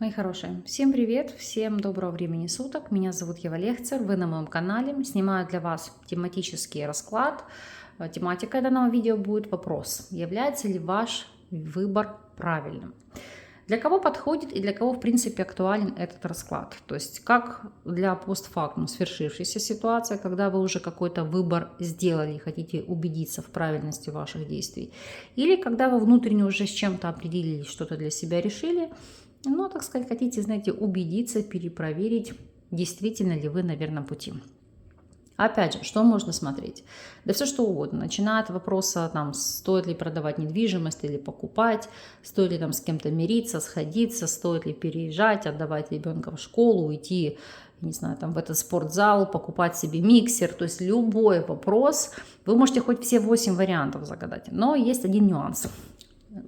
Мои хорошие, всем привет, всем доброго времени суток. Меня зовут Ева Лехцер, вы на моем канале. Снимаю для вас тематический расклад. Тематика данного видео будет вопрос: является ли ваш выбор правильным? Для кого подходит и для кого, в принципе, актуален этот расклад? То есть как для постфактум свершившейся ситуации, когда вы уже какой-то выбор сделали и хотите убедиться в правильности ваших действий, или когда вы внутренне уже с чем-то определились, что-то для себя решили, но, так сказать, хотите, знаете, убедиться, перепроверить, действительно ли вы на верном пути. Опять же, что можно смотреть? Да все что угодно. Начиная от вопроса, там, стоит ли продавать недвижимость или покупать, стоит ли там с кем-то мириться, сходиться, стоит ли переезжать, отдавать ребенка в школу, уйти, не знаю, там, в этот спортзал, покупать себе миксер. То есть любой вопрос, вы можете хоть все 8 вариантов загадать. Но есть один нюанс.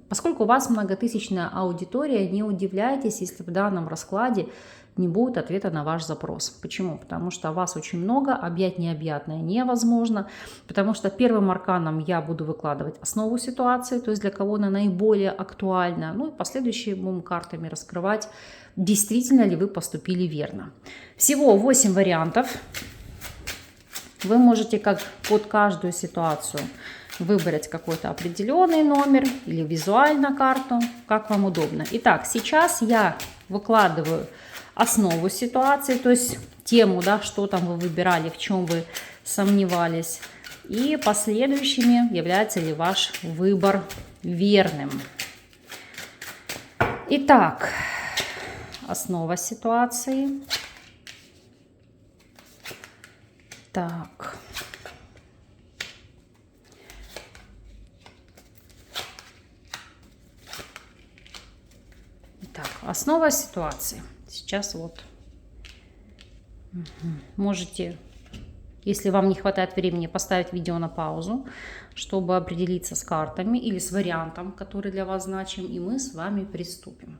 Поскольку у вас многотысячная аудитория, не удивляйтесь, если в данном раскладе не будет ответа на ваш запрос. Почему? Потому что вас очень много, объять необъятное невозможно, потому что первым арканом я буду выкладывать основу ситуации, то есть для кого она наиболее актуальна, ну и последующими картами раскрывать, действительно ли вы поступили верно. Всего 8 вариантов. Вы можете как под каждую ситуацию выбрать какой-то определенный номер или визуально карту, как вам удобно. Итак, сейчас я выкладываю основу ситуации, то есть тему, да, что там вы выбирали, в чем вы сомневались, и последующими, является ли ваш выбор верным. Итак, основа ситуации. Так. Основа ситуации. Сейчас вот можете, если вам не хватает времени, поставить видео на паузу, чтобы определиться с картами или с вариантом, который для вас значим, и мы с вами приступим.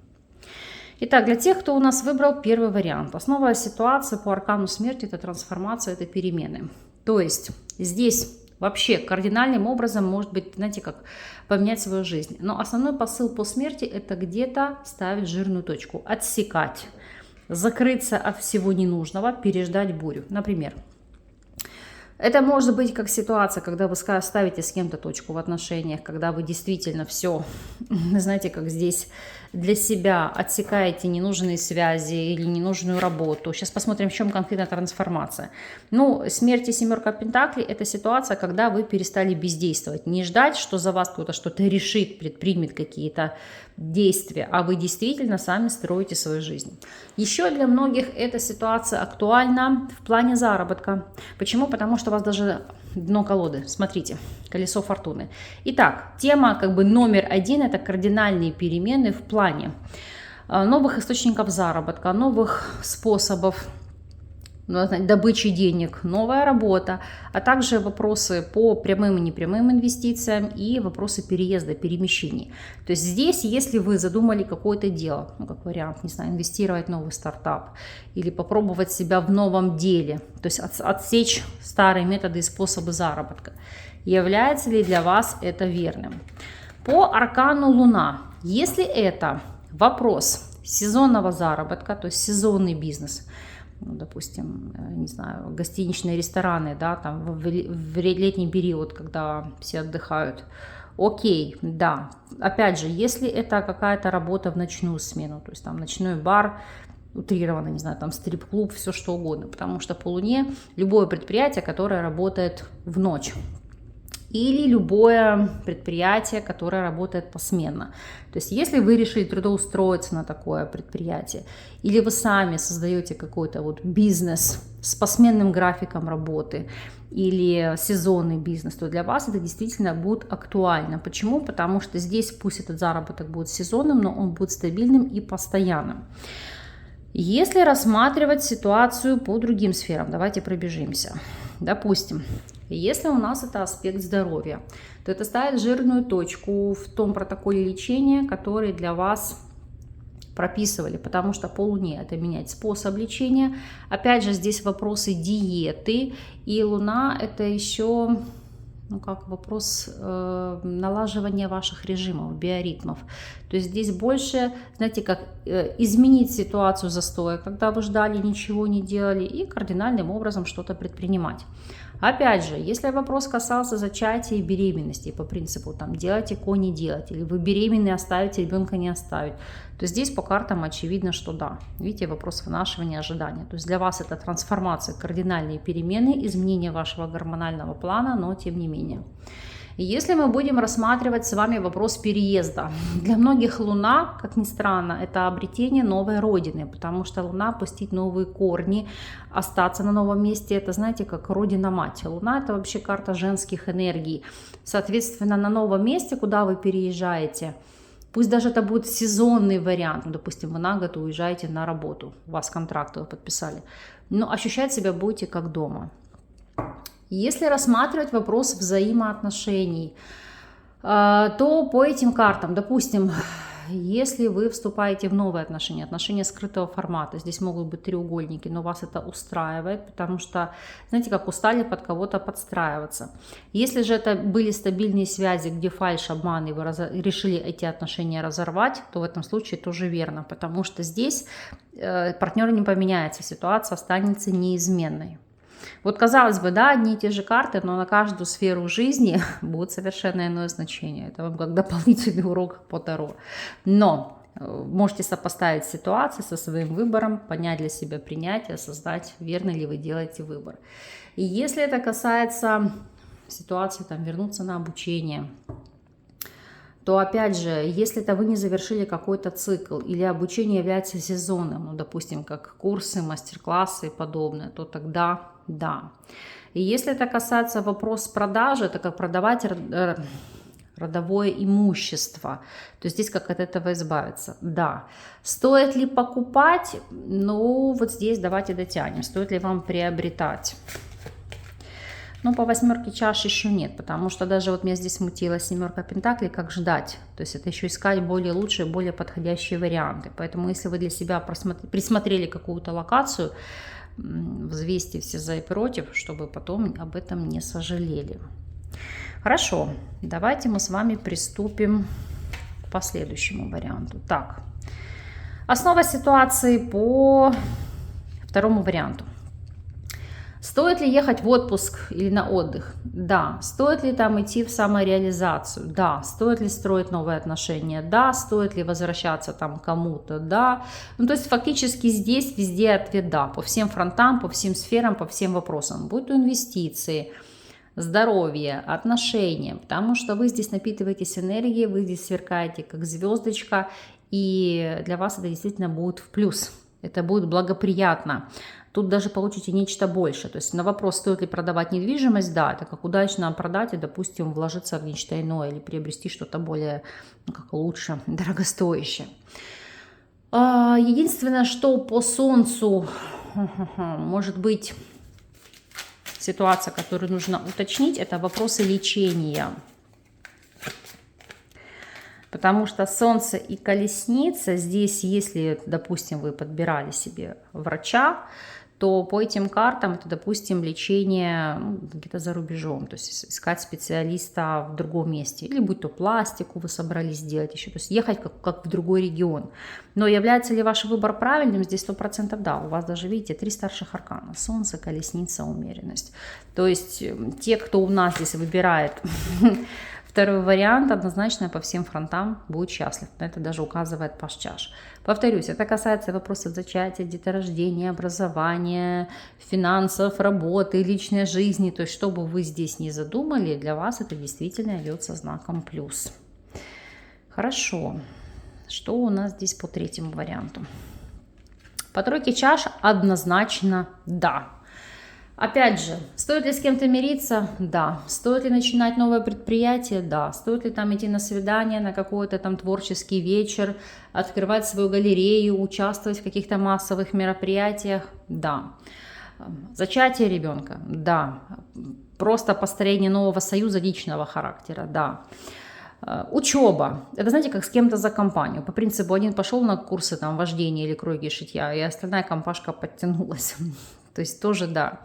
Итак, для тех, кто у нас выбрал первый вариант. Основа ситуации по аркану смерти – это трансформация, это перемены. То есть здесь вообще кардинальным образом может быть, знаете, как поменять свою жизнь. Но основной посыл по смерти – это где-то ставить жирную точку, отсекать, закрыться от всего ненужного, переждать бурю. Например, это может быть как ситуация, когда вы ставите с кем-то точку в отношениях, когда вы действительно все, знаете, как здесь для себя отсекаете ненужные связи или ненужную работу. Сейчас посмотрим, в чем конкретно трансформация. Ну, смерть и семерка пентаклей – это ситуация, когда вы перестали бездействовать. Не ждать, что за вас кто-то что-то решит, предпримет какие-то действия, а вы действительно сами строите свою жизнь. Еще для многих эта ситуация актуальна в плане заработка. Почему? Потому что у вас даже дно колоды. Смотрите, колесо фортуны. Итак, тема как бы номер один – это кардинальные перемены в плане новых источников заработка, новых способов добычи денег, новая работа, а также вопросы по прямым и непрямым инвестициям и вопросы переезда, перемещений. То есть здесь, если вы задумали какое-то дело, ну, как вариант, не знаю, инвестировать в новый стартап или попробовать себя в новом деле, то есть отсечь старые методы и способы заработка, является ли для вас это верным? По аркану Луна, если это вопрос сезонного заработка, то есть сезонный бизнес, ну, допустим, не знаю, гостиничные рестораны, да, там в летний период, когда все отдыхают. Окей, да. Опять же, если это какая-то работа в ночную смену, то есть там ночной бар, утрированно, не знаю, там стрип-клуб, все что угодно, потому что по Луне любое предприятие, которое работает в ночь, или любое предприятие, которое работает посменно. То есть если вы решили трудоустроиться на такое предприятие, или вы сами создаете какой-то вот бизнес с посменным графиком работы, или сезонный бизнес, то для вас это действительно будет актуально. Почему? Потому что здесь пусть этот заработок будет сезонным, но он будет стабильным и постоянным. Если рассматривать ситуацию по другим сферам, давайте пробежимся. Допустим, если у нас это аспект здоровья, то это ставит жирную точку в том протоколе лечения, который для вас прописывали, потому что по Луне это менять способ лечения. Опять же, здесь вопросы диеты, и Луна это еще ну, как вопрос налаживания ваших режимов, биоритмов. То есть здесь больше, знаете, как изменить ситуацию застоя, когда вы ждали, ничего не делали, и кардинальным образом что-то предпринимать. Опять же, если вопрос касался зачатия и беременности, по принципу там делать ЭКО, не делать, или вы беременны, оставить ребенка, не оставить, то здесь по картам очевидно, что да. Видите, вопрос вынашивания, ожидания. То есть для вас это трансформация, кардинальные перемены, изменение вашего гормонального плана, но тем не менее. И если мы будем рассматривать с вами вопрос переезда, для многих Луна, как ни странно, это обретение новой родины, потому что Луна пустить новые корни, остаться на новом месте, это, знаете, как родина-мать. Луна — это вообще карта женских энергий. Соответственно, на новом месте, куда вы переезжаете, пусть даже это будет сезонный вариант, ну, допустим, вы на год уезжаете на работу, у вас контракт вы подписали, но ощущать себя будете как дома. Если рассматривать вопрос взаимоотношений, то по этим картам, допустим, если вы вступаете в новые отношения, отношения скрытого формата, здесь могут быть треугольники, но вас это устраивает, потому что, знаете, как устали под кого-то подстраиваться. Если же это были стабильные связи, где фальшь, обман, и вы решили эти отношения разорвать, то в этом случае тоже верно, потому что здесь партнер не поменяется, ситуация останется неизменной. Вот, казалось бы, да, одни и те же карты, но на каждую сферу жизни будет совершенно иное значение. Это вам как дополнительный урок по Таро. Но можете сопоставить ситуацию со своим выбором, понять для себя, принять, осознать, верно ли вы делаете выбор. И если это касается ситуации, там, вернуться на обучение, то, опять же, если это вы не завершили какой-то цикл или обучение является сезонным, ну, допустим, как курсы, мастер-классы и подобное, то тогда да. И если это касается вопроса продажи, это как продавать родовое имущество, то здесь как от этого избавиться. Да. Стоит ли покупать? Ну, вот здесь давайте дотянем. Стоит ли вам приобретать? Ну, по восьмерке чаш еще нет, потому что даже вот меня здесь смутила семерка пентаклей, как ждать. То есть это еще искать более лучшие, более подходящие варианты. Поэтому если вы для себя присмотрели какую-то локацию, взвесьте все за и против, чтобы потом об этом не сожалели. Хорошо, давайте мы с вами приступим к последующему варианту. Так, основа ситуации по второму варианту. Стоит ли ехать в отпуск или на отдых? Да. Стоит ли там идти в самореализацию? Да. Стоит ли строить новые отношения? Да. Стоит ли возвращаться там кому-то? Да. Ну, то есть фактически здесь везде ответ да. По всем фронтам, по всем сферам, по всем вопросам. Будь то инвестиции, здоровье, отношения. Потому что вы здесь напитываетесь энергией, вы здесь сверкаете как звездочка. И для вас это действительно будет в плюс. Это будет благоприятно. Тут даже получите нечто больше. То есть на вопрос, стоит ли продавать недвижимость, да, это как удачно продать и, допустим, вложиться в нечто иное или приобрести что-то более, ну, как лучше, дорогостоящее. Единственное, что по Солнцу может быть ситуация, которую нужно уточнить, это вопросы лечения. Потому что Солнце и Колесница здесь, если, допустим, вы подбирали себе врача, то по этим картам это, допустим, лечение где-то за рубежом, то есть искать специалиста в другом месте, или будь то пластику вы собрались сделать еще, то есть ехать как в другой регион. Но является ли ваш выбор правильным? Здесь 100% да, у вас даже, видите, 3 старших аркана: Солнце, Колесница, умеренность. То есть те, кто у нас здесь выбирает второй вариант, однозначно по всем фронтам будет счастлив. На это даже указывает паш чаш. Повторюсь, это касается вопросов зачатия, деторождения, образования, финансов, работы, личной жизни. То есть, что бы вы здесь ни задумали, для вас это действительно является знаком плюс. Хорошо. Что у нас здесь по третьему варианту? По тройке чаш однозначно да. Опять же, стоит ли с кем-то мириться? Да. Стоит ли начинать новое предприятие? Да. Стоит ли там идти на свидание, на какой-то там творческий вечер, открывать свою галерею, участвовать в каких-то массовых мероприятиях? Да. Зачатие ребенка? Да. Просто построение нового союза личного характера? Да. Учеба. Это, знаете, как с кем-то за компанию. По принципу, один пошел на курсы там вождения или кройки, шитья, и остальная компашка подтянулась. То есть тоже да.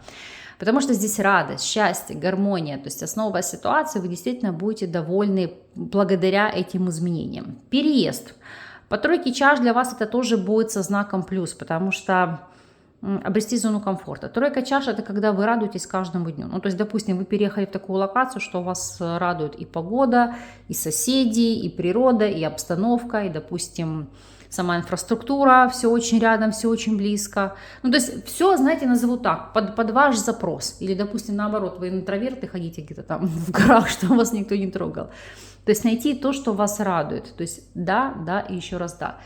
Потому что здесь радость, счастье, гармония, то есть основа ситуации, вы действительно будете довольны благодаря этим изменениям. Переезд. По тройке чаш для вас это тоже будет со знаком плюс, потому что обрести зону комфорта. Тройка чаш — это когда вы радуетесь каждому дню. Ну, то есть, допустим, вы переехали в такую локацию, что вас радует и погода, и соседи, и природа, и обстановка, и, допустим, сама инфраструктура, все очень рядом, все очень близко. Ну, то есть, все, знаете, назову так, под ваш запрос. Или, допустим, наоборот, вы интроверты, ходите где-то там в горах, что вас никто не трогал. То есть, найти то, что вас радует. То есть, да, да и еще раз да.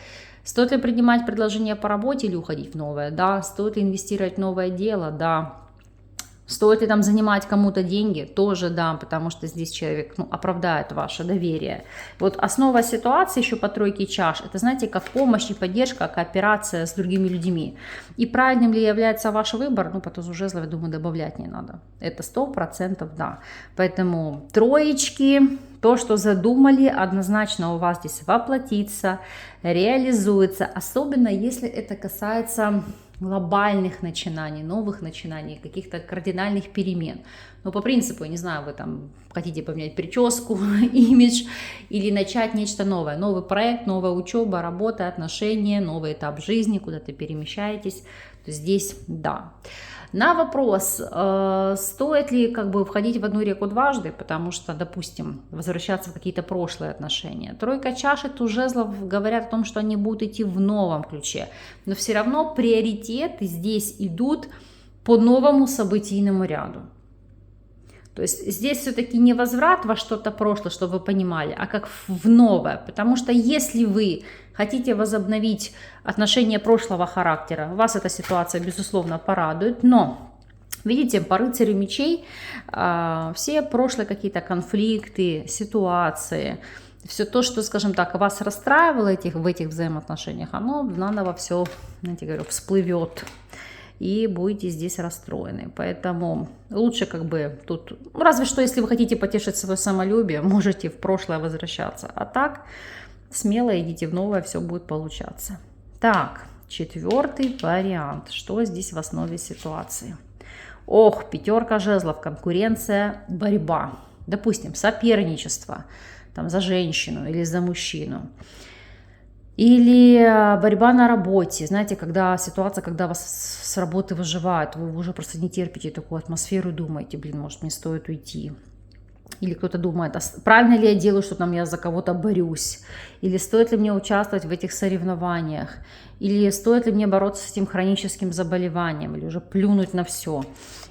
Стоит ли принимать предложение по работе или уходить в новое? Да. Стоит ли инвестировать в новое дело? Да. Стоит ли там занимать кому-то деньги? Тоже да, потому что здесь человек оправдает ваше доверие. Вот основа ситуации еще по тройке чаш, это, знаете, как помощь и поддержка, кооперация с другими людьми. И правильным ли является ваш выбор? Ну, по тузу жезлов, я думаю, добавлять не надо. Это 100% да. Поэтому троечки, то, что задумали, однозначно у вас здесь воплотится, реализуется. Особенно, если это касается глобальных начинаний, новых начинаний, каких-то кардинальных перемен. Но по принципу, я не знаю, вы там хотите поменять прическу, имидж или начать нечто новое. Новый проект, новая учеба, работа, отношения, новый этап жизни, куда-то перемещаетесь. То здесь да. На вопрос, стоит ли как бы входить в одну реку дважды, потому что, допустим, возвращаться в какие-то прошлые отношения. Тройка чаш и туз жезлов говорят о том, что они будут идти в новом ключе. Но все равно приоритеты здесь идут по новому событийному ряду. То есть здесь все-таки не возврат во что-то прошлое, чтобы вы понимали, а как в новое. Потому что если вы хотите возобновить отношения прошлого характера, вас эта ситуация, безусловно, порадует. Но, видите, по рыцарю мечей все прошлые какие-то конфликты, ситуации, все то, что, скажем так, вас расстраивало в этих взаимоотношениях, оно наново все, знаете, говорю, всплывет. И будете здесь расстроены. Поэтому лучше как бы тут, разве что если вы хотите потешить свое самолюбие, можете в прошлое возвращаться. А так смело идите в новое, все будет получаться. Так, четвертый вариант. Что здесь в основе ситуации? Ох, пятерка жезлов, конкуренция, борьба. Допустим, соперничество там, за женщину или за мужчину. Или борьба на работе, знаете, когда ситуация, когда вас с работы выживают, вы уже просто не терпите такую атмосферу, думаете, блин, может мне стоит уйти. Или кто-то думает, а правильно ли я делаю, что там я за кого-то борюсь? Или стоит ли мне участвовать в этих соревнованиях? Или стоит ли мне бороться с этим хроническим заболеванием? Или уже плюнуть на все?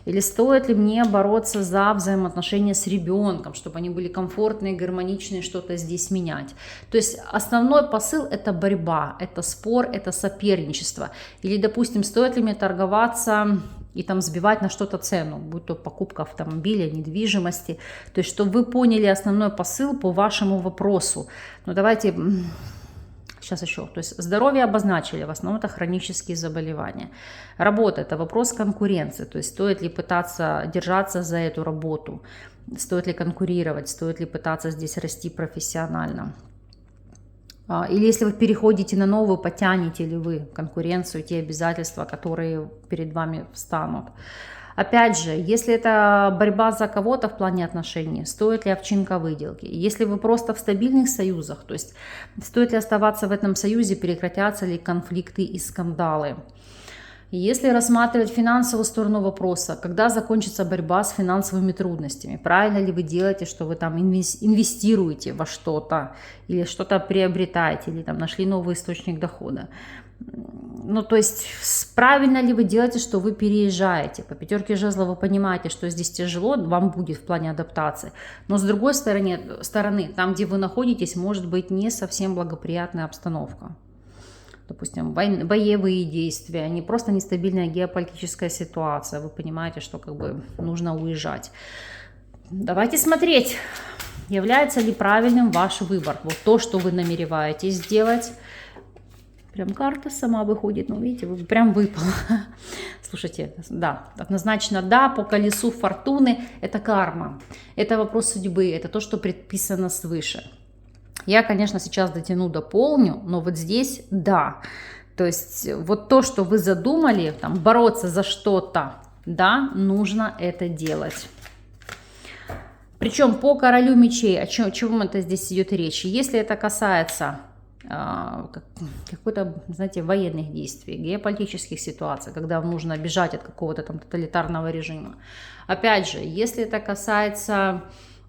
Или стоит ли мне бороться за взаимоотношения с ребенком, чтобы они были комфортные, гармоничные, что-то здесь менять? То есть основной посыл – это борьба, это спор, это соперничество. Или, допустим, стоит ли мне торговаться и там сбивать на что-то цену, будь то покупка автомобиля, недвижимости. То есть, чтобы вы поняли основной посыл по вашему вопросу. Ну, давайте... Сейчас еще. То есть здоровье обозначили, в основном это хронические заболевания. Работа – это вопрос конкуренции. То есть стоит ли пытаться держаться за эту работу, стоит ли конкурировать, стоит ли пытаться здесь расти профессионально. Или если вы переходите на новую, потянете ли вы конкуренцию, те обязательства, которые перед вами встанут. Опять же, если это борьба за кого-то в плане отношений, стоит ли овчинка выделки? Если вы просто в стабильных союзах, то есть стоит ли оставаться в этом союзе, прекратятся ли конфликты и скандалы? Если рассматривать финансовую сторону вопроса, когда закончится борьба с финансовыми трудностями, правильно ли вы делаете, что вы там инвестируете во что-то, или что-то приобретаете, или там нашли новый источник дохода. Ну, то есть, правильно ли вы делаете, что вы переезжаете? По пятерке жезлов вы понимаете, что здесь тяжело, вам будет в плане адаптации. Но с другой стороны, там, где вы находитесь, может быть не совсем благоприятная обстановка. Допустим, боевые действия, не просто нестабильная геополитическая ситуация. Вы понимаете, что как бы нужно уезжать. Давайте смотреть, является ли правильным ваш выбор. Вот то, что вы намереваетесь сделать. Прям карта сама выходит, ну видите, прям выпала. Слушайте, да, однозначно да, по колесу фортуны это карма, это вопрос судьбы, это то, что предписано свыше. Я, конечно, сейчас дотяну, дополню, но вот здесь да. То есть вот то, что вы задумали, там, бороться за что-то, Да, нужно это делать. Причем по королю мечей, о чем это здесь идет речь? Если это касается какой-то, знаете, военных действий, геополитических ситуаций, когда вам нужно бежать от какого-то там тоталитарного режима. Опять же, если это касается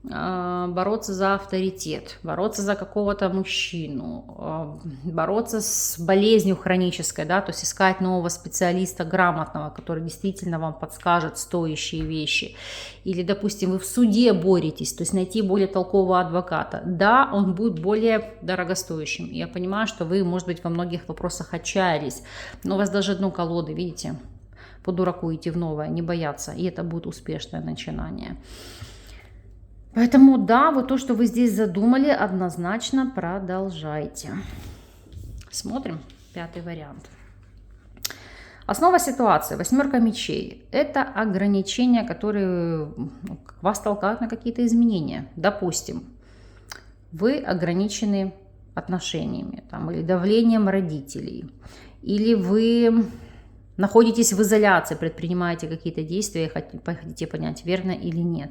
бороться за авторитет, бороться за какого-то мужчину, бороться с болезнью хронической, да, то есть искать нового специалиста грамотного, который действительно вам подскажет стоящие вещи. Или, допустим, вы в суде боретесь, то есть найти более толкового адвоката. Да, он будет более дорогостоящим. Я понимаю, что вы, может быть, во многих вопросах отчаялись, но у вас даже дно колоды, видите, по дураку идти в новое, не бояться, и это будет успешное начинание. Поэтому да, вот то, что вы здесь задумали, однозначно продолжайте. Смотрим 5-й вариант. Основа ситуации, 8 мечей. Это ограничения, которые вас толкают на какие-то изменения. Допустим, вы ограничены отношениями там, или давлением родителей, или вы находитесь в изоляции, предпринимаете какие-то действия и хотите понять, верно или нет.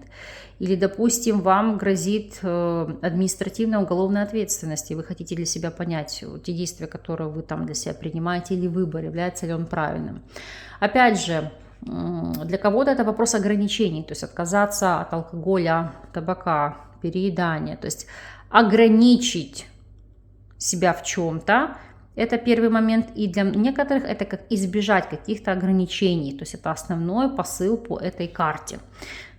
Или, допустим, вам грозит административная уголовная ответственность, и вы хотите для себя понять, те действия, которые вы там для себя принимаете, или выбор, является ли он правильным. Опять же, для кого-то это вопрос ограничений, то есть отказаться от алкоголя, табака, переедания, то есть ограничить себя в чем-то. Это первый момент, и для некоторых это как избежать каких-то ограничений, то есть это основной посыл по этой карте.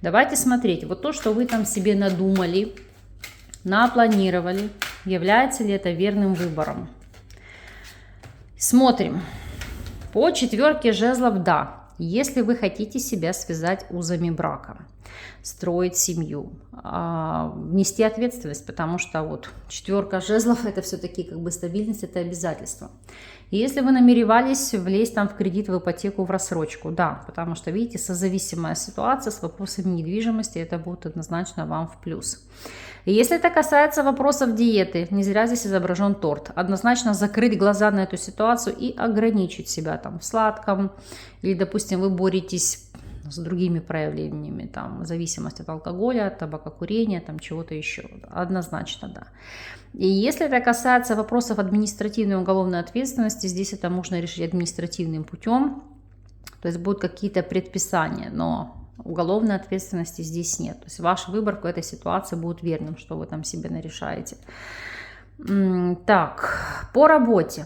Давайте смотреть, вот то, что вы там себе надумали, напланировали, является ли это верным выбором. Смотрим. По 4 жезлов, да, если вы хотите себя связать узами брака, строить семью, нести ответственность, потому что вот 4 жезлов это все-таки как бы стабильность, это обязательство. И если вы намеревались влезть там в кредит, в ипотеку, в рассрочку, да, потому что, видите, созависимая ситуация с вопросами недвижимости, это будет однозначно вам в плюс. И если это касается вопросов диеты, не зря здесь изображен торт, однозначно закрыть глаза на эту ситуацию и ограничить себя там в сладком, или, допустим, вы боретесь с другими проявлениями, там, зависимость от алкоголя, от табакокурения, там, чего-то еще. Однозначно, да. И если это касается вопросов административной и уголовной ответственности, здесь это можно решить административным путем, то есть будут какие-то предписания, но уголовной ответственности здесь нет. То есть ваш выбор в этой ситуации будет верным, что вы там себе нарешаете. Так, по работе.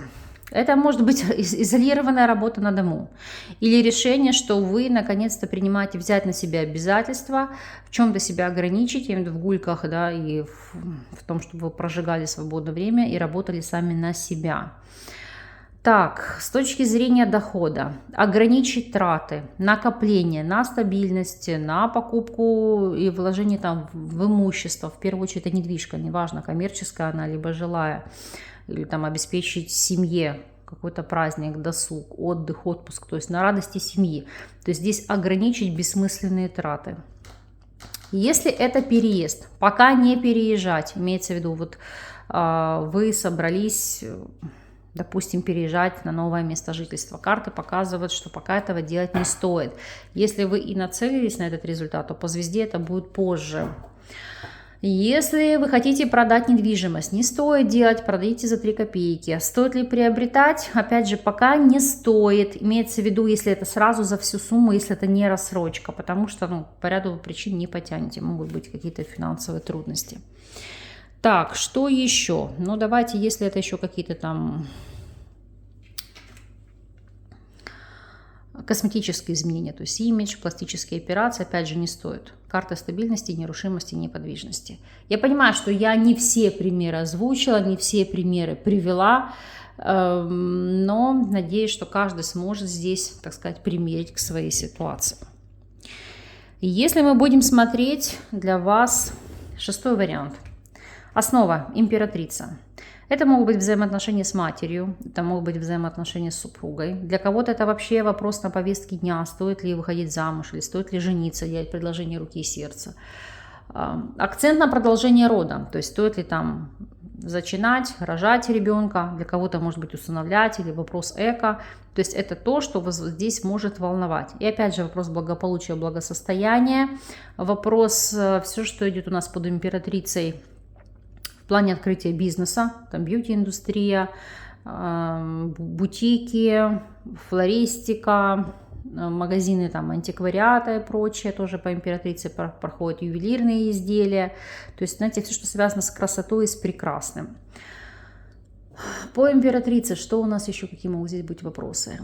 Это может быть изолированная работа на дому. Или решение, что вы наконец-то принимаете взять на себя обязательства, в чем-то себя ограничить, я имею в виду в гульках, да, и в том, чтобы вы прожигали свободное время и работали сами на себя. Так, с точки зрения дохода, ограничить траты, накопление на стабильность, на покупку и вложение там в имущество, в первую очередь это недвижка, неважно, коммерческая она, либо жилая, или там обеспечить семье какой-то праздник, досуг, отдых, отпуск, то есть на радости семьи. То есть здесь ограничить бессмысленные траты. Если это переезд, пока не переезжать, имеется в виду, вот вы собрались, допустим, переезжать на новое место жительства. Карты показывают, что пока этого делать не стоит. Если вы и нацелились на этот результат, то по звезде это будет позже. Если вы хотите продать недвижимость, не стоит делать, продайте за 3 копейки. Стоит ли приобретать? Опять же, пока не стоит. Имеется в виду, если это сразу за всю сумму, если это не рассрочка, потому что по ряду причин не потянете, могут быть какие-то финансовые трудности. Так, что еще? Ну, давайте, если это еще какие-то там косметические изменения, то есть имидж, пластические операции, опять же, не стоит. Карта стабильности, нерушимости, неподвижности. Я понимаю, что я не все примеры озвучила, не все примеры привела, но надеюсь, что каждый сможет здесь, так сказать, примерить к своей ситуации. Если мы будем смотреть для вас 6-й вариант. Основа – императрица. Это могут быть взаимоотношения с матерью, это могут быть взаимоотношения с супругой. Для кого-то это вообще вопрос на повестке дня, стоит ли выходить замуж, или стоит ли жениться, делать предложение руки и сердца. Акцент на продолжение рода, то есть стоит ли там зачинать, рожать ребенка, для кого-то может быть усыновлять или вопрос эко. То есть это то, что вас здесь может волновать. И опять же вопрос благополучия, благосостояния, вопрос, все, что идет у нас под императрицей в плане открытия бизнеса, там бьюти-индустрия, бутики, флористика, магазины там антиквариата и прочее, тоже по императрице проходят ювелирные изделия. То есть, знаете, все, что связано с красотой и с прекрасным. По императрице, что у нас еще, какие могут здесь быть вопросы?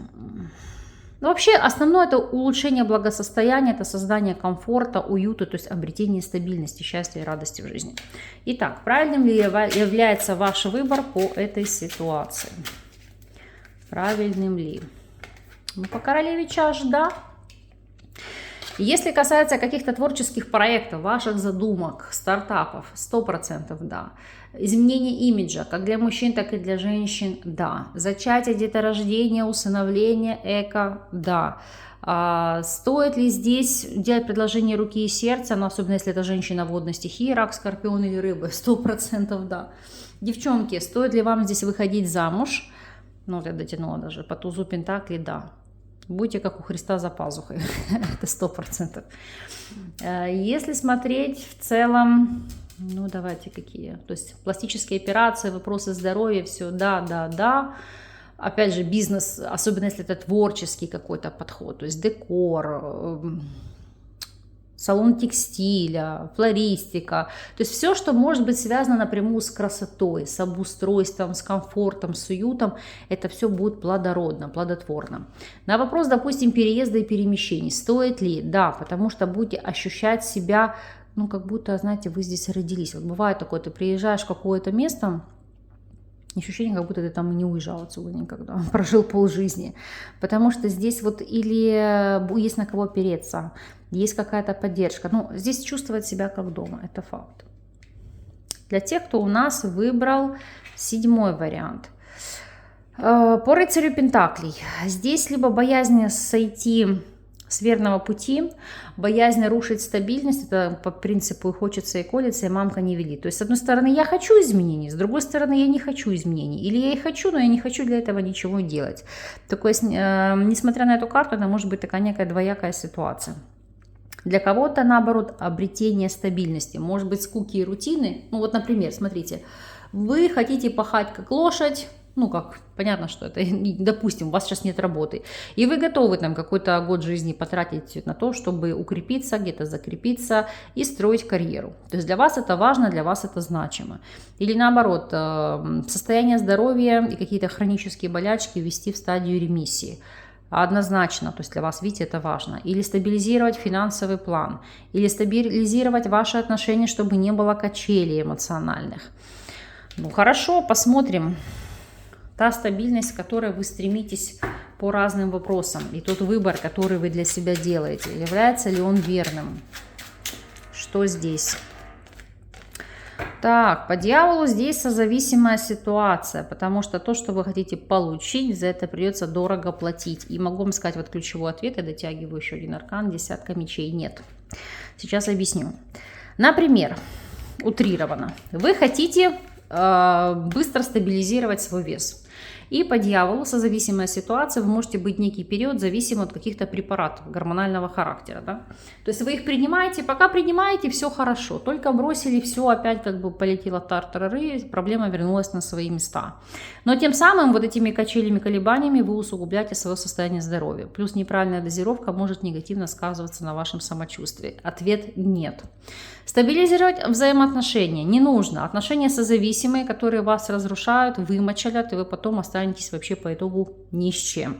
Ну, вообще, основное это улучшение благосостояния, это создание комфорта, уюта, то есть обретение стабильности, счастья и радости в жизни. Итак, правильным ли является ваш выбор по этой ситуации? Правильным ли? Ну, по королеве чаш, да. Если касается каких-то творческих проектов, ваших задумок, стартапов, 100% да. Изменение имиджа, как для мужчин, так и для женщин, да. Зачатие, деторождение, усыновление, эко, да. Стоит ли здесь делать предложение руки и сердца, но особенно если это женщина водной стихии, рак, скорпион или рыбы, 100% да. Девчонки, стоит ли вам здесь выходить замуж? Ну, вот я дотянула даже по тузу пентаклей, да. Будьте как у Христа за пазухой, это 100%. Если смотреть в целом, ну давайте какие, то есть пластические операции, вопросы здоровья, все, да. Опять же, бизнес, особенно если это творческий какой-то подход, то есть декор, салон текстиля, флористика, то есть все, что может быть связано напрямую с красотой, с обустройством, с комфортом, с уютом, это все будет плодородно, плодотворно. На вопрос, допустим, переезда и перемещений, стоит ли? Да, потому что будете ощущать себя, ну, как будто, знаете, вы здесь родились. Вот бывает такое, ты приезжаешь в какое-то место, ощущение, как будто ты там и не уезжал отсюда никогда, прожил полжизни. Потому что здесь вот или есть на кого опереться, есть какая-то поддержка. Ну, здесь чувствовать себя как дома, это факт. Для тех, кто у нас выбрал 7-й вариант. По рыцарю пентаклей. Здесь либо боязнь сойти с верного пути, боязнь рушить стабильность, это по принципу и хочется, и колется, и мамка не велит. То есть, с одной стороны, я хочу изменений, с другой стороны, я не хочу изменений. Или я и хочу, но я не хочу для этого ничего делать. Такое, несмотря на эту карту, это может быть такая некая двоякая ситуация. Для кого-то, наоборот, обретение стабильности. Может быть, скуки и рутины. Ну вот, например, смотрите, вы хотите пахать как лошадь, ну как, понятно, что это, допустим, у вас сейчас нет работы, и вы готовы там какой-то год жизни потратить на то, чтобы укрепиться, где-то закрепиться и строить карьеру. То есть для вас это важно, для вас это значимо. Или наоборот, состояние здоровья и какие-то хронические болячки ввести в стадию ремиссии. Однозначно, то есть для вас, видите, это важно. Или стабилизировать финансовый план, или стабилизировать ваши отношения, чтобы не было качелей эмоциональных. Ну хорошо, посмотрим. Та стабильность, к которой вы стремитесь по разным вопросам, и тот выбор, который вы для себя делаете, является ли он верным? Что здесь? Так, по дьяволу здесь созависимая ситуация, потому что то, что вы хотите получить, за это придется дорого платить. И могу вам сказать вот ключевой ответ, я дотягиваю еще один аркан, 10 мечей, нет. Сейчас объясню. Например, утрированно, вы хотите быстро стабилизировать свой вес. И по дьяволу, созависимая ситуация, вы можете быть некий период зависим от каких-то препаратов гормонального характера. Да? То есть вы их принимаете, пока принимаете, все хорошо. Только бросили, все опять как бы полетело тартарары, проблема вернулась на свои места. Но тем самым вот этими качелями, колебаниями вы усугубляете свое состояние здоровья. Плюс неправильная дозировка может негативно сказываться на вашем самочувствии. Ответ – нет. Стабилизировать взаимоотношения не нужно. Отношения созависимые, которые вас разрушают, вымочалят, и вы потом останетесь вообще по итогу ни с чем.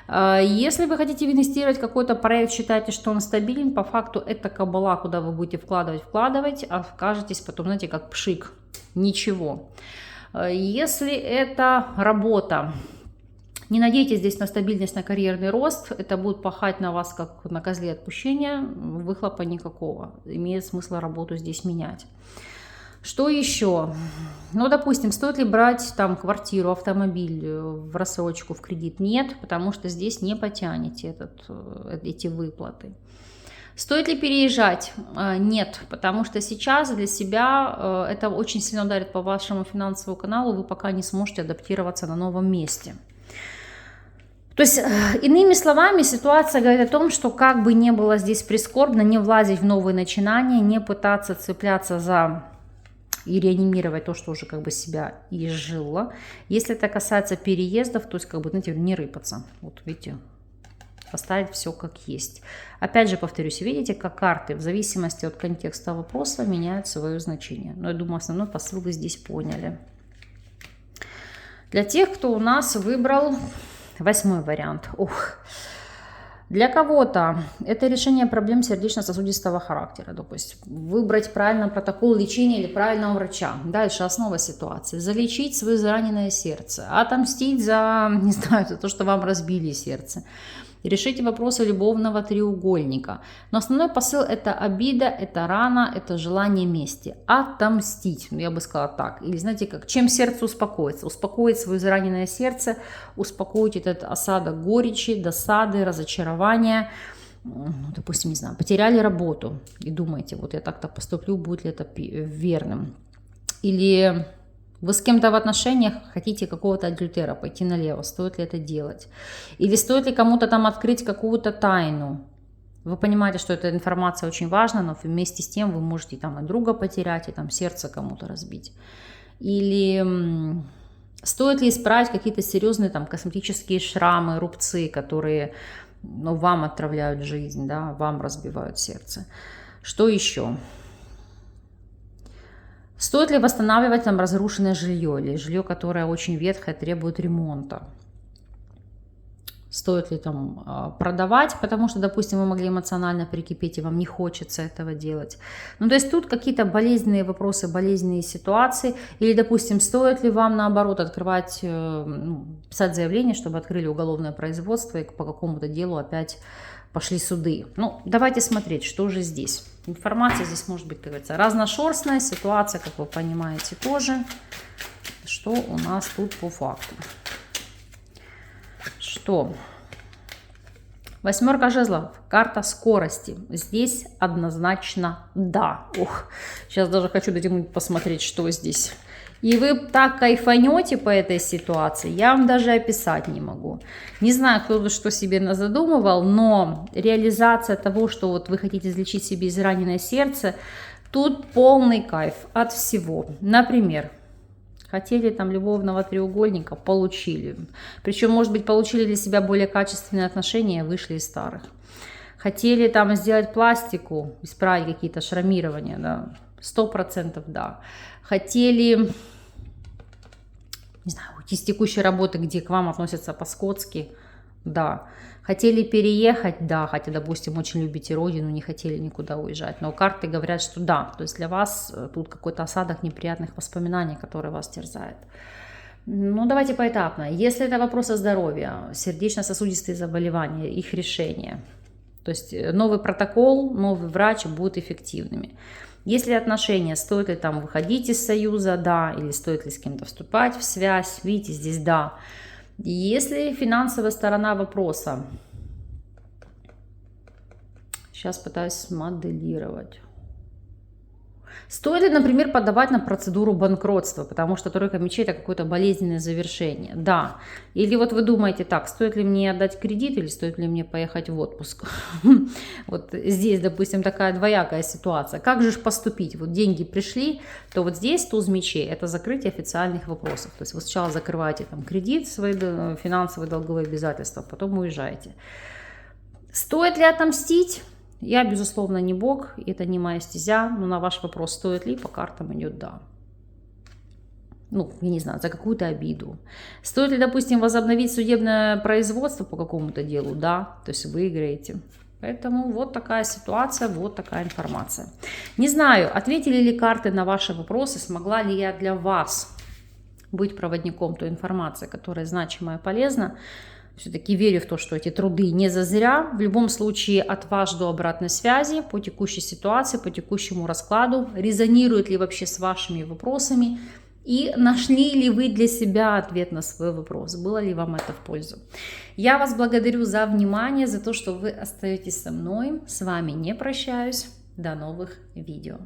Если вы хотите инвестировать в какой-то проект, считаете, что он стабилен, по факту это кабала, куда вы будете вкладывать, а окажетесь потом, знаете, как пшик. Ничего. Если это работа, не надейтесь здесь на стабильность, на карьерный рост. Это будет пахать на вас, как на козле отпущения. Выхлопа никакого. Имеет смысл работу здесь менять. Что еще? Ну, допустим, стоит ли брать там квартиру, автомобиль в рассрочку, в кредит? Нет, потому что здесь не потянете эти выплаты. Стоит ли переезжать? Нет, потому что сейчас для себя это очень сильно ударит по вашему финансовому каналу, вы пока не сможете адаптироваться на новом месте. То есть, иными словами, ситуация говорит о том, что как бы ни было здесь прискорбно, не влазить в новые начинания, не пытаться цепляться за и реанимировать то, что уже как бы себя изжило. Если это касается переездов, то есть как бы, знаете, не рыпаться. Вот видите, оставить все как есть. Опять же повторюсь, видите, как карты в зависимости от контекста вопроса меняют свое значение. Но я думаю, основной посыл вы здесь поняли. Для тех, кто у нас выбрал 8-й вариант. Для кого-то это решение проблем сердечно-сосудистого характера. Допустим, выбрать правильный протокол лечения или правильного врача. Дальше основа ситуации. Залечить свое израненное сердце. Отомстить за, не знаю, за то, что вам разбили сердце. Решите вопросы любовного треугольника. Но основной посыл – это обида, это рана, это желание мести. Отомстить, я бы сказала так. Или знаете как, чем сердце успокоится? Успокоить свое израненное сердце, успокоить этот осадок горечи, досады, разочарования. Допустим, не знаю, потеряли работу и думаете, вот я так-то поступлю, будет ли это верным. Или... Вы с кем-то в отношениях хотите какого-то адюльтера, пойти налево, стоит ли это делать? Или стоит ли кому-то там открыть какую-то тайну? Вы понимаете, что эта информация очень важна, но вместе с тем вы можете там и друга потерять, и там сердце кому-то разбить. Или стоит ли исправить какие-то серьезные там косметические шрамы, рубцы, которые вам отравляют жизнь, да, вам разбивают сердце? Что еще? Стоит ли восстанавливать там разрушенное жилье или жилье, которое очень ветхое, требует ремонта? Стоит ли там продавать, потому что, допустим, вы могли эмоционально прикипеть, и вам не хочется этого делать. Ну, то есть тут какие-то болезненные вопросы, болезненные ситуации. Или, допустим, стоит ли вам, наоборот, открывать, писать заявление, чтобы открыли уголовное производство, и по какому-то делу опять пошли суды. Ну, давайте смотреть, что же здесь. Информация здесь может быть, как говорится, разношерстная, ситуация, как вы понимаете, тоже. Что у нас тут по факту? Что? 8 жезлов, карта скорости. Здесь однозначно да. Сейчас даже хочу дотянуть, посмотреть, что здесь. И вы так кайфанете по этой ситуации, я вам даже описать не могу. Не знаю, кто что себе задумывал, но реализация того, что вот вы хотите излечить себе израненное сердце, тут полный кайф от всего. Например, хотели там любовного треугольника, получили. Причем, может быть, получили для себя более качественные отношения, вышли из старых. Хотели там сделать пластику, исправить какие-то шрамирования, да, 100% да. Хотели, не знаю, уйти с текущей работы, где к вам относятся по-скотски, да. Хотели переехать, да, хотя, допустим, очень любите родину, не хотели никуда уезжать. Но карты говорят, что да, то есть для вас тут какой-то осадок неприятных воспоминаний, которые вас терзают. Ну, давайте поэтапно. Если это вопросы здоровья, сердечно-сосудистые заболевания, их решение, то есть новый протокол, новый врач будут эффективными. Если отношения, стоит ли там выходить из союза, да, или стоит ли с кем-то вступать в связь, видите, здесь да. Если финансовая сторона вопроса, сейчас пытаюсь смоделировать. Стоит ли, например, подавать на процедуру банкротства, потому что тройка мечей – это какое-то болезненное завершение? Да. Или вот вы думаете, так, стоит ли мне отдать кредит или стоит ли мне поехать в отпуск? Вот здесь, допустим, такая двоякая ситуация. Как же поступить? Вот деньги пришли, то вот здесь туз мечей – это закрытие официальных вопросов. То есть вы сначала закрываете там кредит, свои финансовые долговые обязательства, потом уезжаете. Стоит ли отомстить? Я, безусловно, не бог, это не моя стезя, но на ваш вопрос, стоит ли, по картам идет да. Ну, я не знаю, за какую-то обиду. Стоит ли, допустим, возобновить судебное производство по какому-то делу? Да, то есть выиграете. Поэтому вот такая ситуация, вот такая информация. Не знаю, ответили ли карты на ваши вопросы, смогла ли я для вас быть проводником той информации, которая значима и полезна. Все-таки верю в то, что эти труды не зазря. В любом случае от вас жду обратной связи по текущей ситуации, по текущему раскладу. Резонирует ли вообще с вашими вопросами? И нашли ли вы для себя ответ на свой вопрос? Было ли вам это в пользу? Я вас благодарю за внимание, за то, что вы остаетесь со мной. С вами не прощаюсь. До новых видео.